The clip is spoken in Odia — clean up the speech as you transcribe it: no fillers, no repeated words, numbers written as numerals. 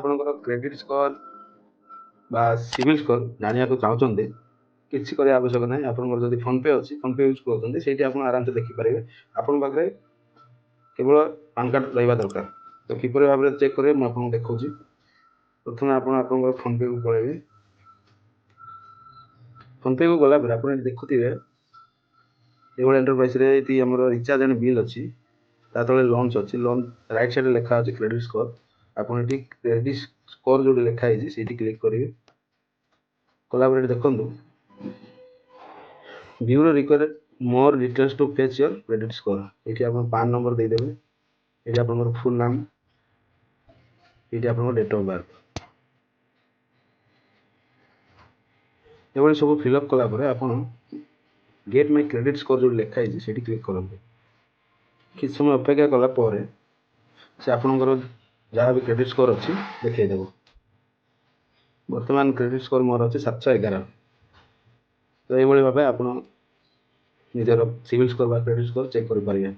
ଆପଣଙ୍କର କ୍ରେଡିଟ୍ ସ୍କୋର ବା ସିଭିଲ୍ ସ୍କୋର ଜାଣିବାକୁ ଚାହୁଁଛନ୍ତି, କିଛି କରିବା ଆବଶ୍ୟକ ନାହିଁ। ଆପଣଙ୍କର ଯଦି ଫୋନ୍ପେ ଅଛି, ଫୋନ୍ପେ ୟୁଜ୍ କରୁଛନ୍ତି, ସେଇଠି ଆପଣ ଆରାମସେ ଦେଖିପାରିବେ। ଆପଣଙ୍କ ପାଖରେ କେବଳ ପାନ୍ କାର୍ଡ଼ ରହିବା ଦରକାର। ତ କିପରି ଭାବରେ ଚେକ୍ କରିବେ ମୁଁ ଆପଣଙ୍କୁ ଦେଖାଉଛି। ପ୍ରଥମେ ଆପଣ ଆପଣଙ୍କର ଫୋନ୍ପେକୁ ପଳାଇବେ। ଫୋନ୍ପେକୁ ଗଲା ପରେ ଆପଣ ଏଠି ଦେଖୁଥିବେ ଏଇଭଳି ଏଣ୍ଟରପ୍ରାଇଜରେ ଏଠି ଆମର ରିଚାର୍ଜ ଆଣ୍ଡ ବିଲ୍ ଅଛି, ତା ତଳେ ଲଞ୍ଚ ଅଛି। ଲଞ୍ଚ ରାଇଟ୍ ସାଇଡ଼ରେ ଲେଖା ଅଛି କ୍ରେଡିଟ୍ ସ୍କୋର। ଆପଣ ଏଠି କ୍ରେଡିଟ୍ ସ୍କୋର ଯେଉଁଠି ଲେଖା ହେଇଛି ସେଇଠି କ୍ଲିକ୍ କରିବେ। କଲା ପରେ ଏଠି ଦେଖନ୍ତୁ bureau required more details to fetch your credit score. ଏଠି ଆପଣ ପାନ୍ ନମ୍ବର ଦେଇଦେବେ, ଏଠି ଆପଣଙ୍କର ଫୁଲ୍ ନାମ, ଏଠି ଆପଣଙ୍କର ଡେଟ୍ ଅଫ୍ ବାର୍ଥ। ଏଭଳି ସବୁ ଫିଲ୍ଅପ୍ କଲା ପରେ ଆପଣ ଗେଟ୍ ମାଇ କ୍ରେଡିଟ୍ ସ୍କୋର ଯେଉଁଠି ଲେଖା ହେଇଛି ସେଇଠି କ୍ଲିକ୍ କରନ୍ତୁ। କିଛି ସମୟ ଅପେକ୍ଷା କଲା ପରେ ସେ ଆପଣଙ୍କର ଯାହା ବି କ୍ରେଡିଟ୍ ସ୍କୋର ଅଛି ଦେଖାଇଦେବ। ବର୍ତ୍ତମାନ କ୍ରେଡିଟ୍ ସ୍କୋର ମୋର ଅଛି 711। ତ ଏଇଭଳି ଭାବେ ଆପଣ ନିଜର ସିଭିଲ୍ ସ୍କୋର ବା କ୍ରେଡିଟ୍ ସ୍କୋର ଚେକ୍ କରିପାରିବେ।